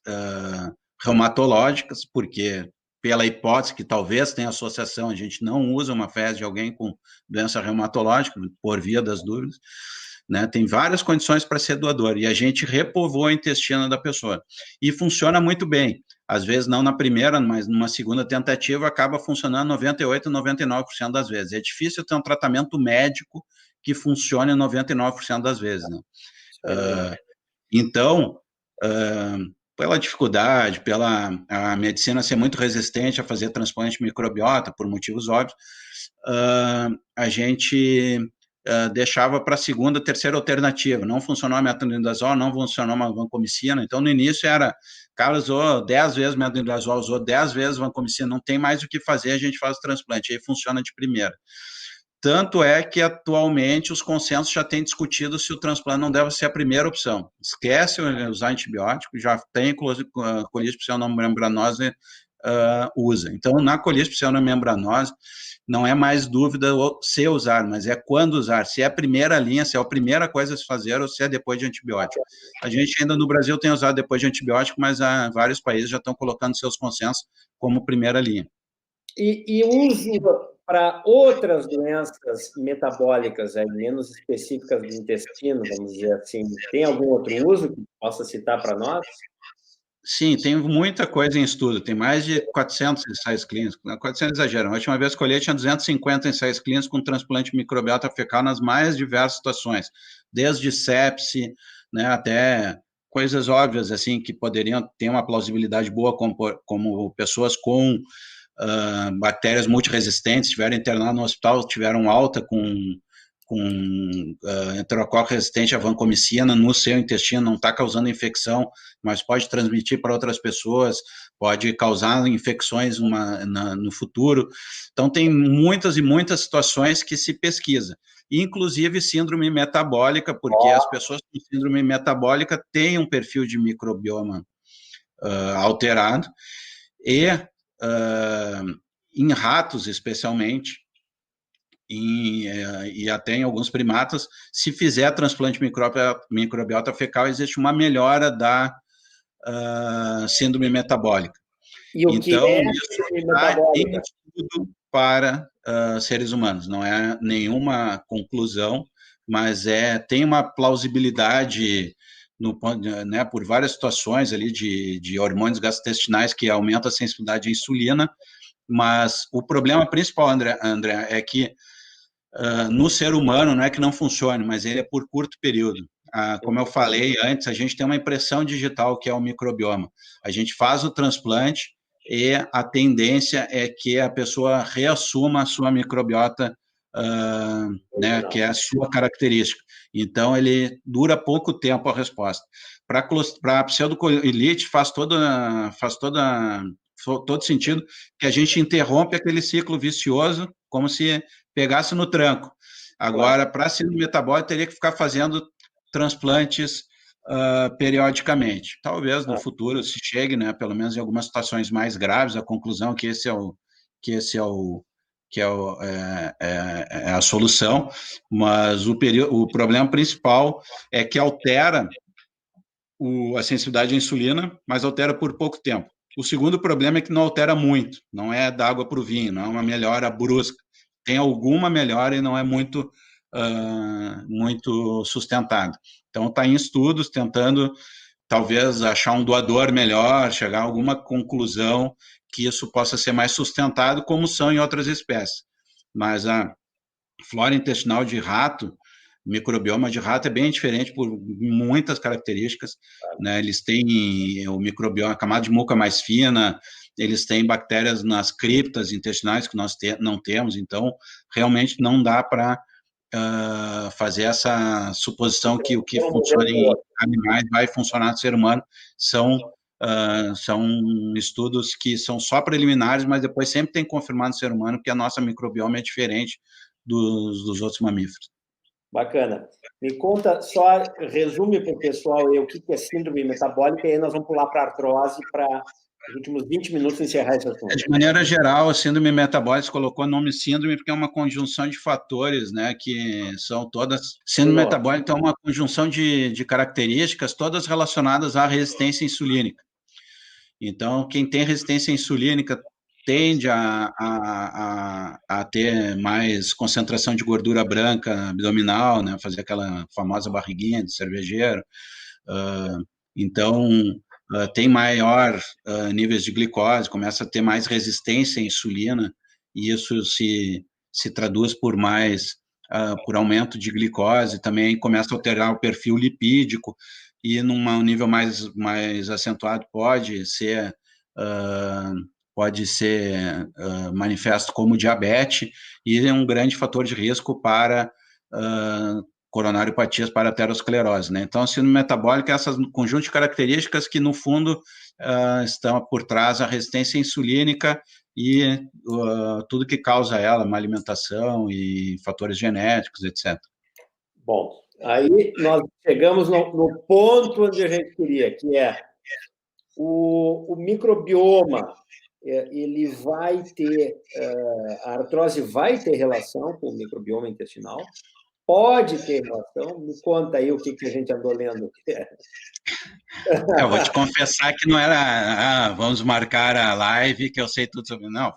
reumatológicas, porque pela hipótese que talvez tenha associação, a gente não usa uma fezes de alguém com doença reumatológica, por via das dúvidas, né? Tem várias condições para ser doador, e a gente repovoa o intestino da pessoa. E funciona muito bem. às vezes não na primeira, mas numa segunda tentativa, acaba funcionando 98%, 99% das vezes. É difícil ter um tratamento médico que funcione 99% das vezes, né? Então, pela dificuldade, pela a medicina ser muito resistente a fazer transplante de microbiota, por motivos óbvios, a gente deixava para a segunda, terceira alternativa. Não funcionou a metronidazol, não funcionou a vancomicina. Então, no início era, cara, usou 10 vezes metronidazol, usou 10 vezes vancomicina, não tem mais o que fazer, a gente faz o transplante. Aí funciona de primeira. Tanto é que, atualmente, os consensos já têm discutido se o transplante não deve ser a primeira opção. Esquece usar antibiótico, já tem colite pseudomembranose, usa. Então, na colite pseudomembranose, não é mais dúvida se usar, mas é quando usar. Se é a primeira linha, se é a primeira coisa a se fazer ou se é depois de antibiótico. A gente ainda no Brasil tem usado depois de antibiótico, mas vários países já estão colocando seus consensos como primeira linha. E uso para outras doenças metabólicas, menos específicas do intestino, vamos dizer assim, tem algum outro uso que possa citar para nós? Sim, tem muita coisa em estudo, tem mais de 400 ensaios clínicos, 400 exageram, a última vez que eu olhei tinha 250 ensaios clínicos com transplante de microbiota fecal nas mais diversas situações, desde sepse, né, até coisas óbvias, assim, que poderiam ter uma plausibilidade boa, como pessoas com bactérias multiresistentes, tiveram internado no hospital, tiveram alta com enterococo resistente à vancomicina no seu intestino, não está causando infecção, mas pode transmitir para outras pessoas, pode causar infecções no futuro. Então, tem muitas e muitas situações que se pesquisa, inclusive síndrome metabólica, porque as pessoas com síndrome metabólica têm um perfil de microbioma alterado, e em ratos, especialmente, e até em alguns primatas, se fizer transplante de microbiota fecal, existe uma melhora da síndrome metabólica. E o então, que é isso está em estudo para seres humanos, não é nenhuma conclusão, mas tem uma plausibilidade né, por várias situações ali de hormônios gastrointestinais que aumentam a sensibilidade à insulina, mas o problema principal, André, é que no ser humano não é que não funcione, mas ele é por curto período. Como eu falei antes, a gente tem uma impressão digital que é o microbioma. A gente faz o transplante e a tendência é que a pessoa reassuma a sua microbiota, né, que é a sua característica. Então, ele dura pouco tempo a resposta. Para a pseudocolite faz todo sentido que a gente interrompe aquele ciclo vicioso como se pegasse no tranco. Agora, para síndrome metabólica, teria que ficar fazendo transplantes periodicamente. Talvez no futuro se chegue, né, pelo menos em algumas situações mais graves, à conclusão que é a solução, mas o problema principal é que altera a sensibilidade à insulina, mas altera por pouco tempo. O segundo problema é que não altera muito, não é da água para o vinho, não é uma melhora brusca. Tem alguma melhora e não é muito sustentado. Então, está em estudos, tentando talvez achar um doador melhor, chegar a alguma conclusão que isso possa ser mais sustentado, como são em outras espécies. Mas a flora intestinal de rato, o microbioma de rato é bem diferente por muitas características, né? Eles têm o microbioma, a camada de muca mais fina, eles têm bactérias nas criptas intestinais que nós não temos, então realmente não dá para fazer essa suposição que o que funciona em animais vai funcionar no ser humano. São estudos que são só preliminares, mas depois sempre tem que confirmar no ser humano que a nossa microbioma é diferente dos outros mamíferos. Bacana. Me conta, só resume para o pessoal aí o que é síndrome metabólica, e aí nós vamos pular para a artrose para os últimos 20 minutos encerrar esse assunto. De maneira geral, a síndrome metabólica se colocou o nome síndrome porque é uma conjunção de fatores, né, que são todas... Síndrome metabólica então, é uma conjunção de características, todas relacionadas à resistência insulínica. Então, quem tem resistência insulínica tende a ter mais concentração de gordura branca abdominal, né, fazer aquela famosa barriguinha de cervejeiro. Então, tem maior níveis de glicose, começa a ter mais resistência à insulina, e isso se traduz por por aumento de glicose, também começa a alterar o perfil lipídico, e num nível mais acentuado pode ser manifesto como diabetes, e é um grande fator de risco para coronariopatias, para aterosclerose, né? Então, a síndrome metabólica é esse conjunto de características que, no fundo, estão por trás da resistência insulínica e tudo que causa ela, má alimentação e fatores genéticos, etc. Bom, aí nós chegamos no ponto onde a gente queria, que é o microbioma, ele vai ter, a artrose vai ter relação com o microbioma intestinal, pode ter relação, me conta aí o que a gente andou lendo. Eu vou te confessar que não era, vamos marcar a live, que eu sei tudo sobre... Não,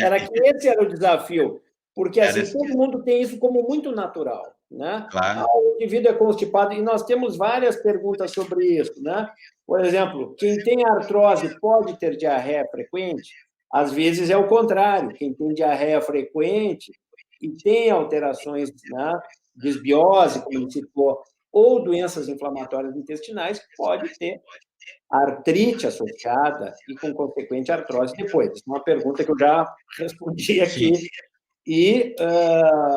era que esse era o desafio, porque assim, todo mundo tem isso como muito natural, né? Claro. O indivíduo é constipado, e nós temos várias perguntas sobre isso, né? Por exemplo, quem tem artrose pode ter diarreia frequente? Às vezes é o contrário, quem tem diarreia frequente e tem alterações, né, desbiose, como ele citou, ou doenças inflamatórias intestinais, pode ter artrite associada e com consequente artrose depois. Isso é uma pergunta que eu já respondi aqui. Sim. E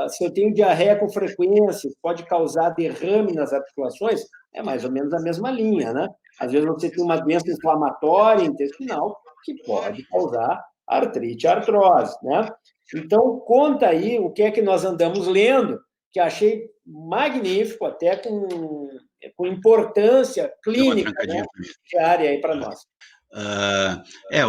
se eu tenho diarreia com frequência, pode causar derrame nas articulações, é mais ou menos a mesma linha, né? Às vezes você tem uma doença inflamatória intestinal que pode causar artrite e artrose, né? Então, conta aí o que é que nós andamos lendo, que achei magnífico, até com importância clínica, né, diária aí para nós.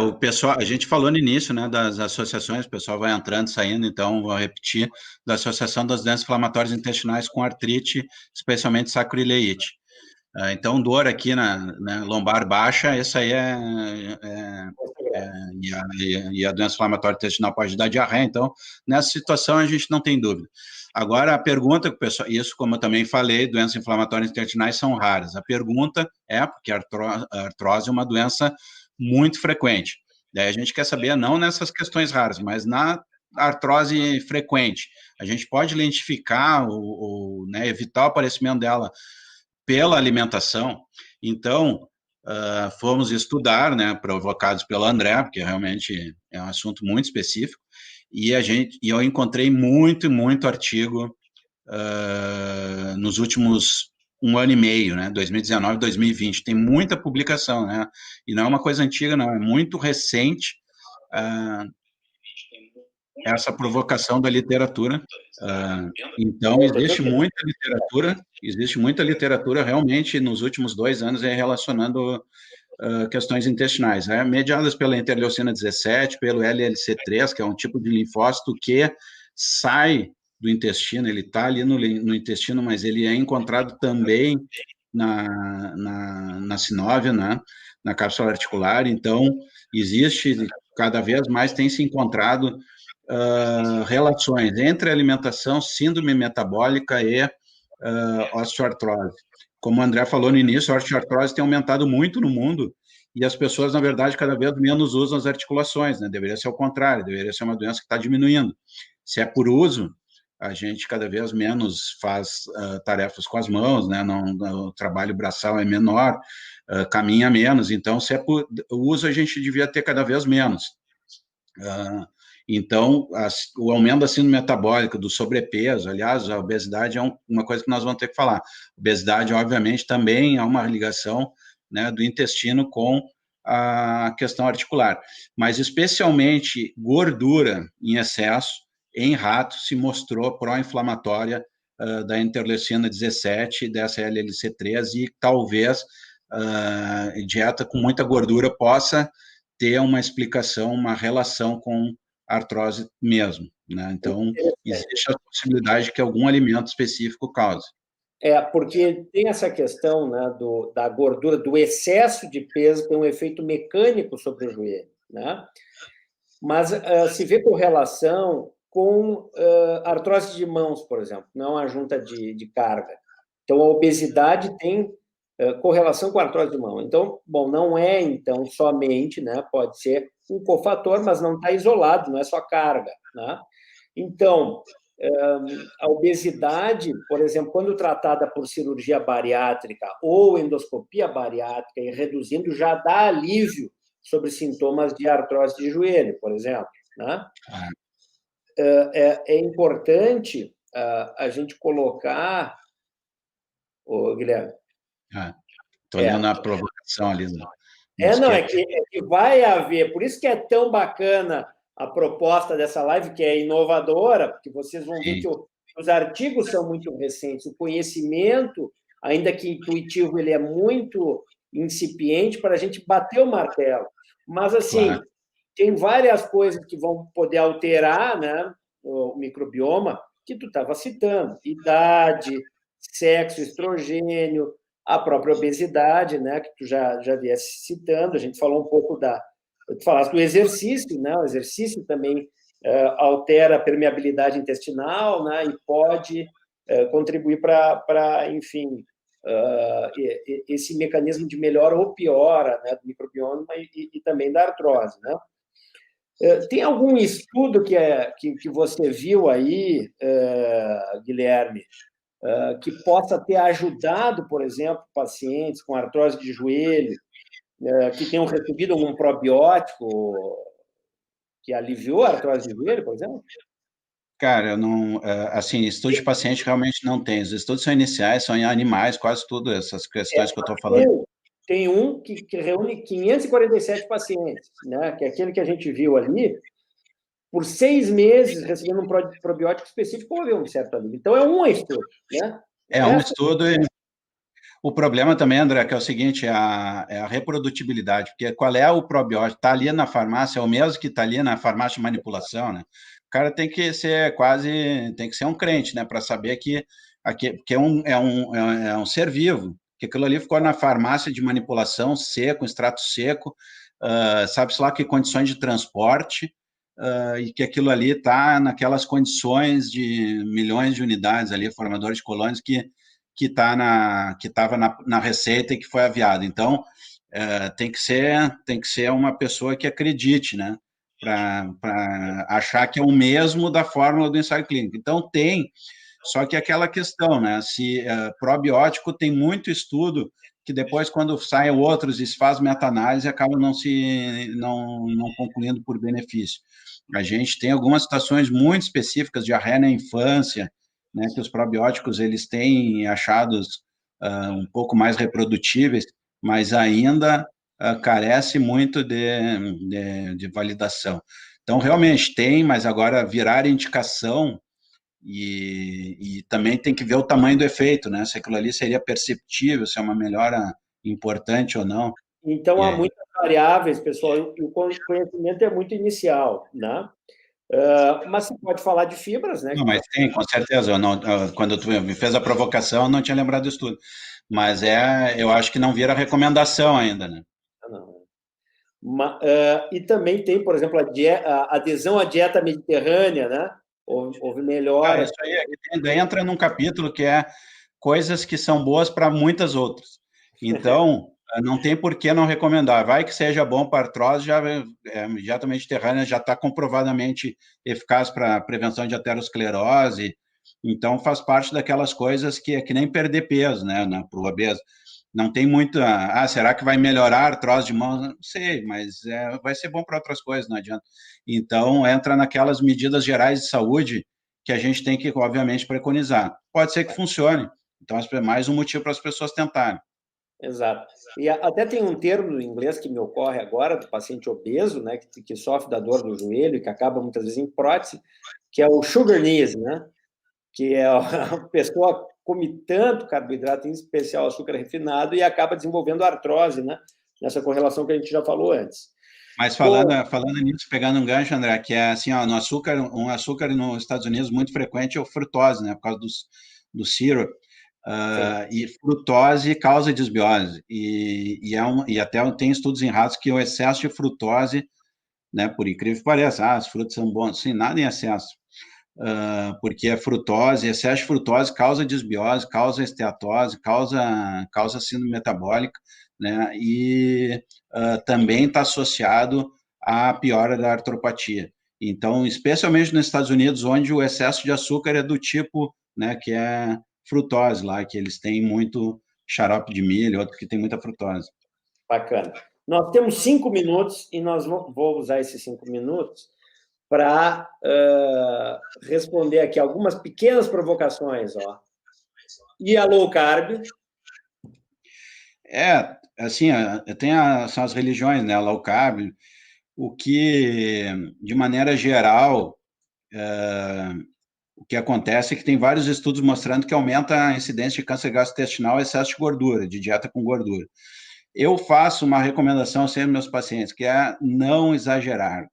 O pessoal, a gente falou no início, né, das associações, o pessoal vai entrando, saindo, então vou repetir, da Associação das Doenças Inflamatórias Intestinais com Artrite, especialmente sacrileite. Então, dor aqui na lombar baixa, essa aí e a doença inflamatória intestinal pode dar diarreia, então, nessa situação a gente não tem dúvida. Agora, a pergunta que o pessoal, isso como eu também falei, doenças inflamatórias intestinais são raras. A pergunta é, porque a artrose é uma doença muito frequente. Daí a gente quer saber, não nessas questões raras, mas na artrose frequente. A gente pode identificar né, evitar o aparecimento dela pela alimentação. Então, fomos estudar, né, provocados pelo André, porque realmente é um assunto muito específico, e eu encontrei muito artigo nos últimos 1 ano e meio, né, 2019, 2020, tem muita publicação, né, e não é uma coisa antiga, não, é muito recente essa provocação da literatura. Então, existe muita literatura realmente nos últimos 2 anos relacionando questões intestinais, mediadas pela interleucina 17, pelo LLC3, que é um tipo de linfócito que sai do intestino, ele está ali no intestino, mas ele é encontrado também na sinóvia, né, na cápsula articular. Então, existe, cada vez mais tem se encontrado relações entre alimentação, síndrome metabólica e osteoartrose. Como o André falou no início, a osteoartrose tem aumentado muito no mundo e as pessoas, na verdade, cada vez menos usam as articulações, né? Deveria ser o contrário, deveria ser uma doença que está diminuindo. Se é por uso, a gente cada vez menos faz tarefas com as mãos, né? O trabalho braçal é menor, caminha menos, então, se é por uso, a gente devia ter cada vez menos. Então, o aumento da síndrome metabólica, do sobrepeso, aliás, a obesidade é uma coisa que nós vamos ter que falar. Obesidade, obviamente, também há uma ligação, né, do intestino com a questão articular, mas especialmente gordura em excesso em ratos se mostrou pró-inflamatória da interleucina 17, dessa LLC3, e talvez dieta com muita gordura possa ter uma explicação, uma relação com artrose mesmo, né? Então, existe a possibilidade que algum alimento específico cause. Porque tem essa questão, né, da gordura, do excesso de peso, tem um efeito mecânico sobre o joelho, né? Mas se vê correlação com artrose de mãos, por exemplo, não a junta de carga. Então, a obesidade tem correlação com a artrose de mão. Então, bom, não é, então, somente, né? Pode ser um cofator, mas não está isolado, não é só carga, né? Então, a obesidade, por exemplo, quando tratada por cirurgia bariátrica ou endoscopia bariátrica e reduzindo, já dá alívio sobre sintomas de artrose de joelho, por exemplo, né? É importante a gente colocar, Guilherme. Estou lendo a provocação ali. Não, é que vai haver, por isso que é tão bacana a proposta dessa live, que é inovadora, porque vocês vão ver que os artigos são muito recentes, o conhecimento, ainda que intuitivo, ele é muito incipiente para a gente bater o martelo. Mas, assim, tem várias coisas que vão poder alterar, né, o microbioma, que tu estava citando, idade, sexo, estrogênio, a própria obesidade, né, que tu já viesse citando, a gente falou um pouco tu falaste do exercício, né, o exercício também altera a permeabilidade intestinal, né, e pode contribuir para, enfim, esse mecanismo de melhora ou piora, né, do microbioma e também da artrose, né. Tem algum estudo que você viu aí, Guilherme, que possa ter ajudado, por exemplo, pacientes com artrose de joelho, que tenham recebido algum probiótico que aliviou a artrose de joelho, por exemplo? Cara, eu não... Assim, estudo de paciente realmente não tem. Os estudos são iniciais, são em animais, quase tudo, essas questões que eu estou falando. Tem um que reúne 547 pacientes, né? Que é aquele que a gente viu ali, por 6 meses, recebendo um probiótico específico, houve um certo alívio. Então, é um estudo, né? Um estudo. E o problema também, André, que é o seguinte, é a reprodutibilidade, porque qual é o probiótico? Está ali na farmácia, é o mesmo que está ali na farmácia de manipulação, né? O cara tem que ser tem que ser um crente, né, para saber que é um ser vivo, que aquilo ali ficou na farmácia de manipulação, seco, extrato seco, sabe-se lá que condições de transporte, e que aquilo ali está naquelas condições de milhões de unidades ali, formadores de colônias, que estava na receita e que foi aviado. Então, tem que ser uma pessoa que acredite, né? Para achar que é o mesmo da fórmula do ensaio clínico. Então, só que aquela questão, né? Se probiótico tem muito estudo que depois, quando saem outros e se faz meta-análise, acaba não concluindo por benefício. A gente tem algumas situações muito específicas, diarreia na infância, né, que os probióticos eles têm achados um pouco mais reprodutíveis, mas ainda carece muito de validação. Então, realmente tem, mas agora virar indicação e também tem que ver o tamanho do efeito, né? Se aquilo ali seria perceptível, se é uma melhora importante ou não. Então, há muitas variáveis, pessoal, e o conhecimento é muito inicial, né? Mas você pode falar de fibras, né? Não, mas tem, com certeza. Quando tu me fez a provocação, eu não tinha lembrado disso tudo. Mas eu acho que não vira recomendação ainda, né? Não. E também tem, por exemplo, a adesão à dieta mediterrânea, né? Houve melhora. Isso aí entra num capítulo que é coisas que são boas para muitas outras. Então, não tem por que não recomendar. Vai que seja bom para artrose, dieta mediterrânea já está comprovadamente eficaz para prevenção de aterosclerose. Então, faz parte daquelas coisas que é que nem perder peso, né, para o obeso. Não tem muito... será que vai melhorar a artrose de mão? Não sei, mas vai ser bom para outras coisas, não adianta. Então, entra naquelas medidas gerais de saúde que a gente tem que, obviamente, preconizar. Pode ser que funcione. Então, é mais um motivo para as pessoas tentarem. Exato. E até tem um termo em inglês que me ocorre agora, do paciente obeso, né, que sofre da dor no joelho e que acaba muitas vezes em prótese, que é o sugar knees, né? Que é a pessoa come tanto carboidrato, em especial açúcar refinado, e acaba desenvolvendo artrose, né? Nessa correlação que a gente já falou antes. Mas falando nisso, pegando um gancho, André, que é assim, um açúcar nos Estados Unidos muito frequente é o frutose, né? Por causa do syrup. E frutose causa desbiose. E até tem estudos em ratos que o excesso de frutose, né? Por incrível que pareça, os frutos são bons. Sim, nada em excesso. porque a frutose, excesso de frutose causa desbiose, causa esteatose, causa síndrome metabólica, né? E também está associado à piora da artropatia. Então, especialmente nos Estados Unidos, onde o excesso de açúcar é do tipo, né, que é frutose lá, que eles têm muito xarope de milho, outro que tem muita frutose. Bacana. Nós temos 5 minutos e nós vou usar esses 5 minutos para responder aqui algumas pequenas provocações. Ó. E a low carb? Assim, são as religiões, né? Low carb, o que, de maneira geral, o que acontece é que tem vários estudos mostrando que aumenta a incidência de câncer gastrointestinal e excesso de gordura, de dieta com gordura. Eu faço uma recomendação sempre aos meus pacientes, que é não exagerar.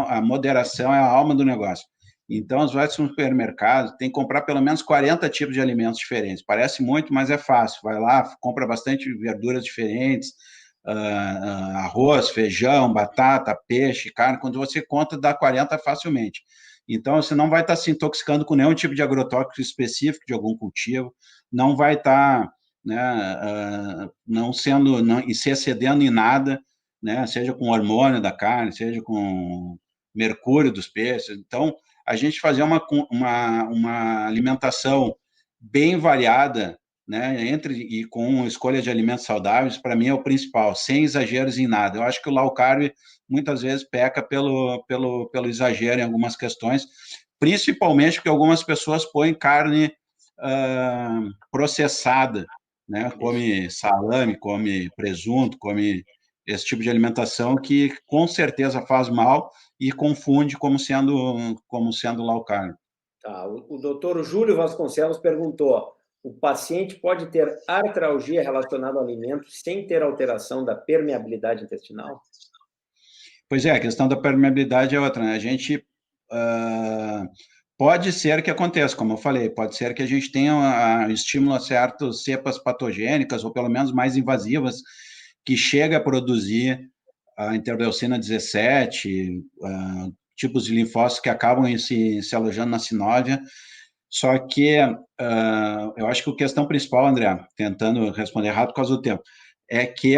A moderação é a alma do negócio. Então, os vários supermercados têm que comprar pelo menos 40 tipos de alimentos diferentes. Parece muito, mas é fácil. Vai lá, compra bastante verduras diferentes, arroz, feijão, batata, peixe, carne. Quando você conta, dá 40 facilmente. Então, você não vai estar se intoxicando com nenhum tipo de agrotóxico específico de algum cultivo, não vai estar, né, não se excedendo em nada, né, seja com hormônio da carne, seja com mercúrio dos peixes. Então, a gente fazer uma alimentação bem variada, né, e com escolha de alimentos saudáveis, para mim é o principal, sem exageros em nada. Eu acho que o low carb muitas vezes peca pelo exagero em algumas questões, principalmente porque algumas pessoas põem carne processada, né? Come salame, come presunto, come esse tipo de alimentação que com certeza faz mal e confunde como sendo low carb. Tá, o doutor Júlio Vasconcelos perguntou: o paciente pode ter artralgia relacionada ao alimento sem ter alteração da permeabilidade intestinal? Pois é, a questão da permeabilidade é outra, né? A gente pode ser que aconteça, como eu falei, pode ser que a gente tenha estímulo a certas cepas patogênicas, ou pelo menos mais invasivas, que chega a produzir a interleucina 17, tipos de linfócitos que acabam se alojando na sinóvia. Só que eu acho que a questão principal, André, tentando responder rápido por causa do tempo, é que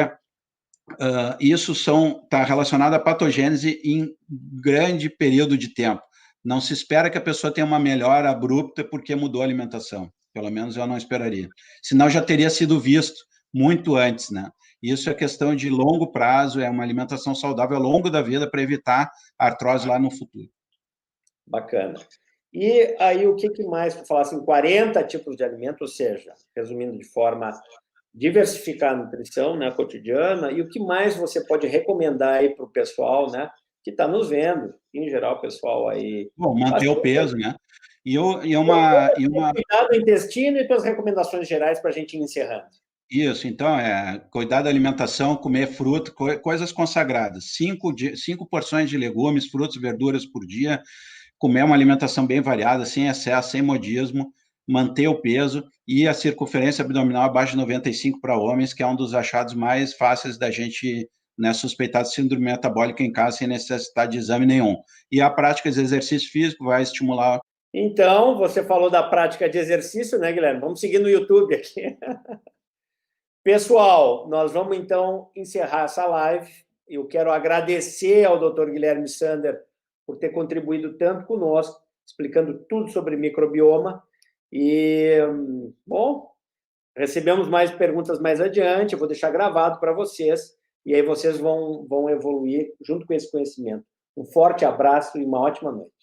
isso está relacionado à patogênese em grande período de tempo. Não se espera que a pessoa tenha uma melhora abrupta porque mudou a alimentação. Pelo menos eu não esperaria. Senão já teria sido visto muito antes, né? Isso é questão de longo prazo, é uma alimentação saudável ao longo da vida para evitar artrose lá no futuro. Bacana. E aí, o que mais? Tu falasse em 40 tipos de alimento, ou seja, resumindo de forma diversificar a nutrição, né, cotidiana, e o que mais você pode recomendar aí para o pessoal, né, que está nos vendo, em geral, o pessoal aí... Bom, manter o peso, né? Cuidar do intestino e tuas recomendações gerais para a gente ir encerrando. Isso, então, cuidar da alimentação, comer fruta, coisas consagradas. 5 porções de legumes, frutas e verduras por dia, comer uma alimentação bem variada, sem excesso, sem modismo, manter o peso e a circunferência abdominal abaixo de 95 para homens, que é um dos achados mais fáceis da gente, né, suspeitar de síndrome metabólica em casa sem necessidade de exame nenhum. E a prática de exercício físico vai estimular. Então, você falou da prática de exercício, né, Guilherme? Vamos seguir no YouTube aqui. Pessoal, nós vamos então encerrar essa live. Eu quero agradecer ao Dr. Guilherme Sander por ter contribuído tanto conosco, explicando tudo sobre microbioma. E, bom, recebemos mais perguntas mais adiante, eu vou deixar gravado para vocês, e aí vocês vão evoluir junto com esse conhecimento. Um forte abraço e uma ótima noite.